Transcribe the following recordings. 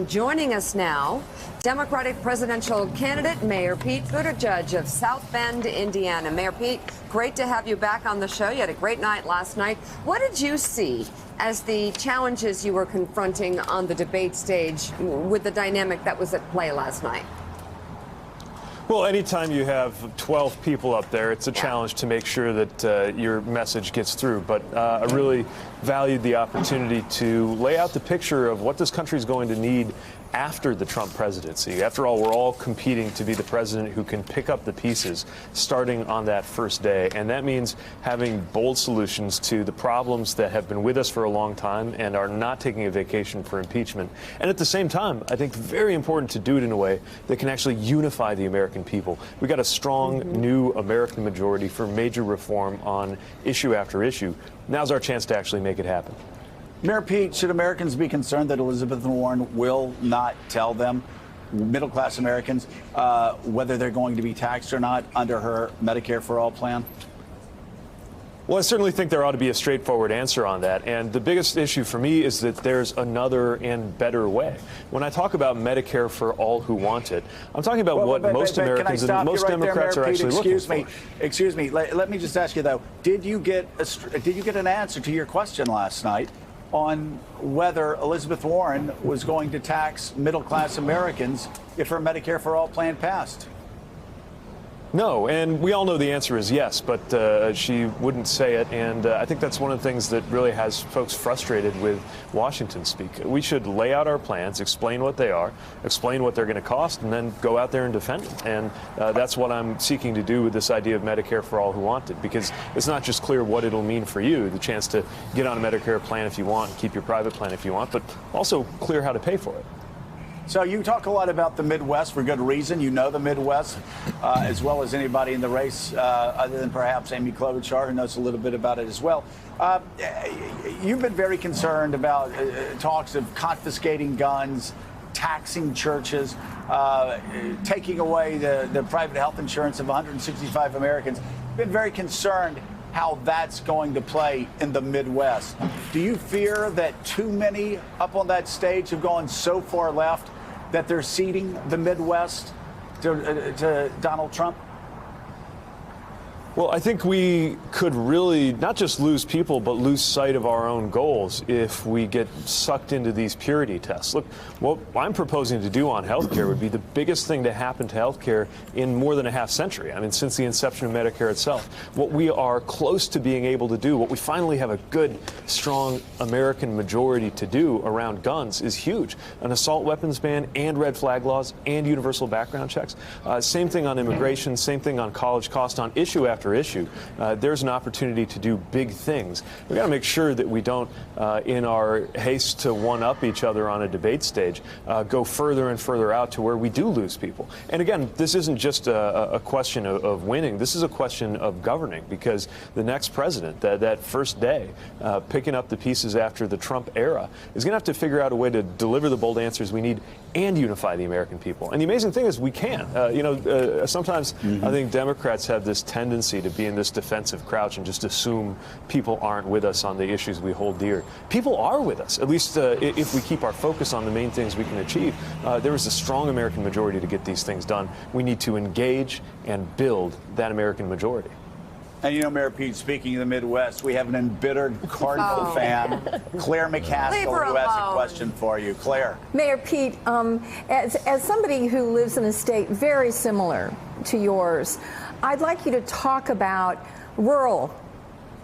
And joining us now, Democratic presidential candidate Mayor Pete Buttigieg of South Bend, Indiana. Mayor Pete, great to have you back on the show. You had a great night last night. What did you see as the challenges you were confronting on the debate stage with the dynamic that was at play last night? Well, anytime you have 12 people up there, it's a challenge to make sure that your message gets through. But I really valued the opportunity to lay out the picture of what this country is going to need after the Trump presidency. After all, we're all competing to be the president who can pick up the pieces starting on that first day. And that means having bold solutions to the problems that have been with us for a long time and are not taking a vacation for impeachment. And at the same time, I think very important to do it in a way that can actually unify the American people. We got a strong new American majority for major reform on issue after issue. Now's our chance to actually make it happen. Mayor Pete, should Americans be concerned that Elizabeth Warren will not tell them, middle-class Americans, whether they're going to be taxed or not under her Medicare for All plan? Well, I certainly think there ought to be a straightforward answer on that. And the biggest issue for me is that there's another and better way. When I talk about Medicare for all who want it, I'm talking about what most Americans and most Democrats are actually looking for. Excuse me. Let me just ask you, though, did you get an answer to your question last night on whether Elizabeth Warren was going to tax middle-class Americans if her Medicare for All plan passed? No, and we all know the answer is yes, but she wouldn't say it, and I think that's one of the things that really has folks frustrated with Washington speak. We should lay out our plans, explain what they are, explain what they're going to cost, and then go out there and defend them. And that's what I'm seeking to do with this idea of Medicare for all who want it, because it's not just clear what it'll mean for you, the chance to get on a Medicare plan if you want, and keep your private plan if you want, but also clear how to pay for it. So you talk a lot about the Midwest for good reason. You know the Midwest as well as anybody in the race, other than perhaps Amy Klobuchar, who knows a little bit about it as well. You've been very concerned about talks of confiscating guns, taxing churches, taking away the private health insurance of 165 Americans. You've been very concerned how that's going to play in the Midwest. Do you fear that too many up on that stage have gone so far left that they're ceding the Midwest to Donald Trump? Well, I think we could really not just lose people, but lose sight of our own goals if we get sucked into these purity tests. Look, what I'm proposing to do on health care would be the biggest thing to happen to health care in more than a half century. I mean, since the inception of Medicare itself. What we are close to being able to do, what we finally have a good, strong American majority to do around guns is huge. An assault weapons ban and red flag laws and universal background checks. Same thing on immigration, same thing on college cost, on issue after issue. There's an opportunity to do big things. We've got to make sure that we don't, in our haste to one-up each other on a debate stage, go further and further out to where we do lose people. And again, this isn't just a question of winning. This is a question of governing, because the next president, that first day, picking up the pieces after the Trump era, is going to have to figure out a way to deliver the bold answers we need and unify the American people. And the amazing thing is we can. Sometimes I think Democrats have this tendency to be in this defensive crouch and just assume people aren't with us on the issues we hold dear. People are with us, at least if we keep our focus on the main things we can achieve. There is a strong American majority to get these things done. We need to engage and build that American majority. And you know, Mayor Pete, speaking of the Midwest, we have an embittered Cardinal fan, Claire McCaskill, who has a question for you. Claire. Mayor Pete, as somebody who lives in a state very similar to yours, I'd like you to talk about rural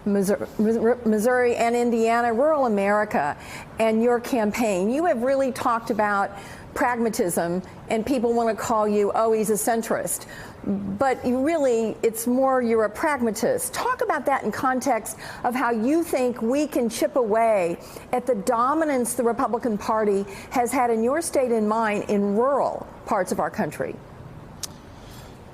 Missouri and Indiana, rural America, and your campaign. You have really talked about pragmatism, and people want to call you, oh, he's a centrist. But you really, it's more you're a pragmatist. Talk about that in context of how you think we can chip away at the dominance the Republican Party has had in your state and mine in rural parts of our country.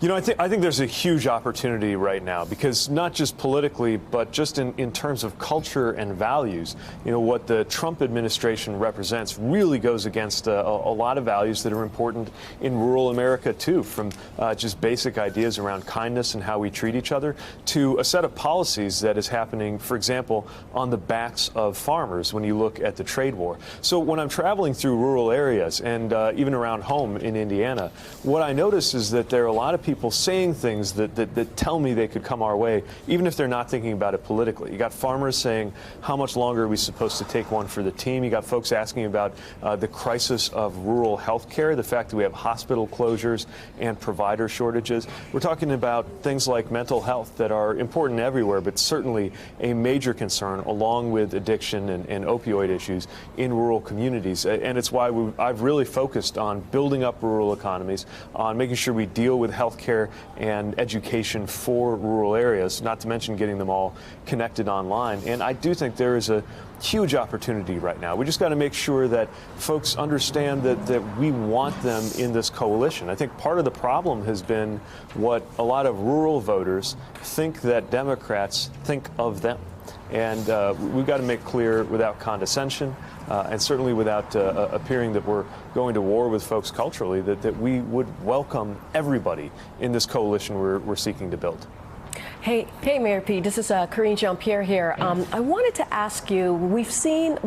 You know, I think there's a huge opportunity right now, because not just politically, but just in terms of culture and values, you know, what the Trump administration represents really goes against a lot of values that are important in rural America, too, from just basic ideas around kindness and how we treat each other to a set of policies that is happening, for example, on the backs of farmers when you look at the trade war. So when I'm traveling through rural areas and even around home in Indiana, what I notice is that there are a lot of people saying things that tell me they could come our way, even if they're not thinking about it politically. You got farmers saying, how much longer are we supposed to take one for the team? You got folks asking about the crisis of rural health care, the fact that we have hospital closures and provider shortages. We're talking about things like mental health that are important everywhere, but certainly a major concern, along with addiction and opioid issues in rural communities. And it's why I've really focused on building up rural economies, on making sure we deal with health care and education for rural areas, not to mention getting them all connected online. And I do think there is a huge opportunity right now. We just got to make sure that folks understand that we want them in this coalition. I think part of the problem has been what a lot of rural voters think that Democrats think of them. And we've got to make clear, without condescension, and certainly without appearing that we're going to war with folks culturally, that we would welcome everybody in this coalition we're seeking to build. Hey, Mayor Pete, this is Karine Jean-Pierre here. I wanted to ask you, we've seen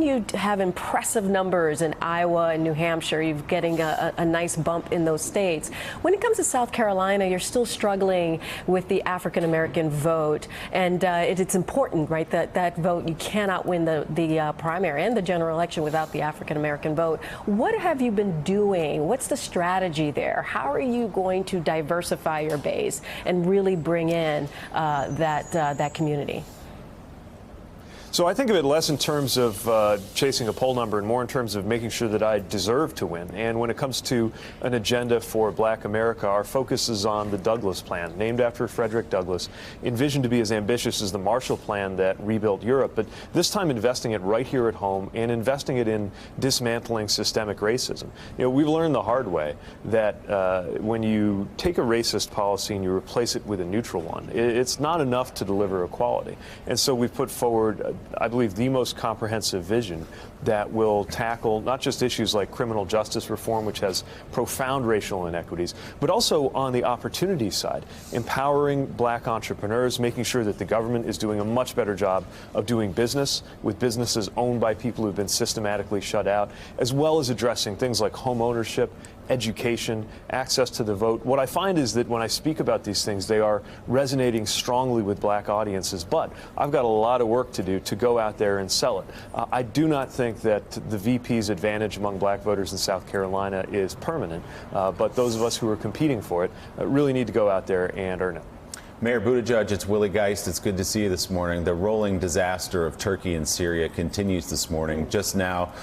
you have impressive numbers in Iowa and New Hampshire. You're getting a nice bump in those states. When it comes to South Carolina, you're still struggling with the African-American vote. And it's important, right, that vote, you cannot win the primary and the general election without the African-American vote. What have you been doing? What's the strategy there? How are you going to diversify your base and really bring in that community? So I think of it less in terms of chasing a poll number and more in terms of making sure that I deserve to win. And when it comes to an agenda for Black America, our focus is on the Douglass Plan, named after Frederick Douglass, envisioned to be as ambitious as the Marshall Plan that rebuilt Europe, but this time investing it right here at home and investing it in dismantling systemic racism. You know, we've learned the hard way that when you take a racist policy and you replace it with a neutral one, it's not enough to deliver equality. And so we've put forward I believe, the most comprehensive vision that will tackle not just issues like criminal justice reform, which has profound racial inequities, but also on the opportunity side, empowering Black entrepreneurs, making sure that the government is doing a much better job of doing business with businesses owned by people who've been systematically shut out, as well as addressing things like home ownership, education, access to the vote. What I find is that when I speak about these things, they are resonating strongly with Black audiences, but I've got a lot of work to do to go out there and sell it. I do not think that the VP's advantage among Black voters in South Carolina is permanent, but those of us who are competing for it really need to go out there and earn it. Mayor Buttigieg, it's Willie Geist. It's good to see you this morning. The rolling disaster of Turkey and Syria continues this morning. Just now,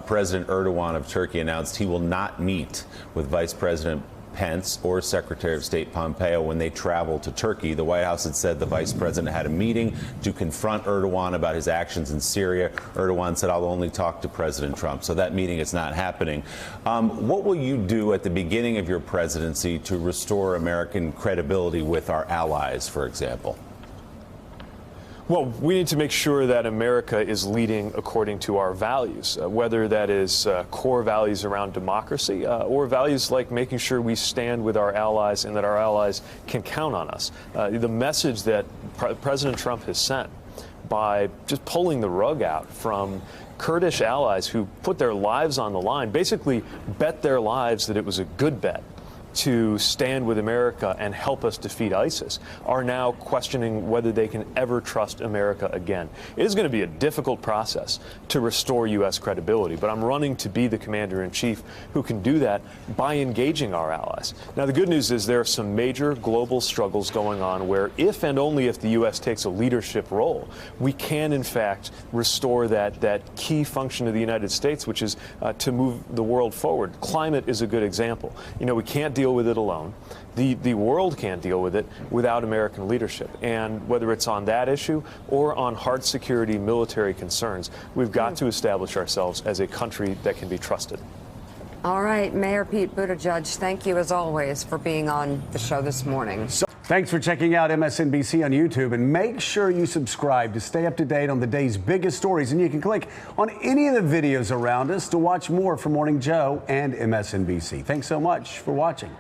President Erdogan of Turkey announced he will not meet with Vice President Pence or Secretary of State Pompeo when they travel to Turkey. The White House had said the vice president had a meeting to confront Erdogan about his actions in Syria. Erdogan said, I'll only talk to President Trump. So that meeting is not happening. What will you do at the beginning of your presidency to restore American credibility with our allies, for example? Well, we need to make sure that America is leading according to our values, whether that is core values around democracy or values like making sure we stand with our allies and that our allies can count on us. The message that President Trump has sent by just pulling the rug out from Kurdish allies who put their lives on the line, basically bet their lives that it was a good bet to stand with America and help us defeat ISIS, are now questioning whether they can ever trust America again. It is going to be a difficult process to restore U.S. credibility, but I'm running to be the commander-in-chief who can do that by engaging our allies. Now, the good news is there are some major global struggles going on where if and only if the U.S. takes a leadership role, we can, in fact, restore that key function of the United States, which is to move the world forward. Climate is a good example. You know, we can't deal with it alone. The world can't deal with it without American leadership. And whether it's on that issue or on hard security military concerns, we've got to establish ourselves as a country that can be trusted. All right, Mayor Pete Buttigieg, thank you as always for being on the show this morning. Thanks for checking out MSNBC on YouTube, and make sure you subscribe to stay up to date on the day's biggest stories. And you can click on any of the videos around us to watch more from Morning Joe and MSNBC. Thanks so much for watching.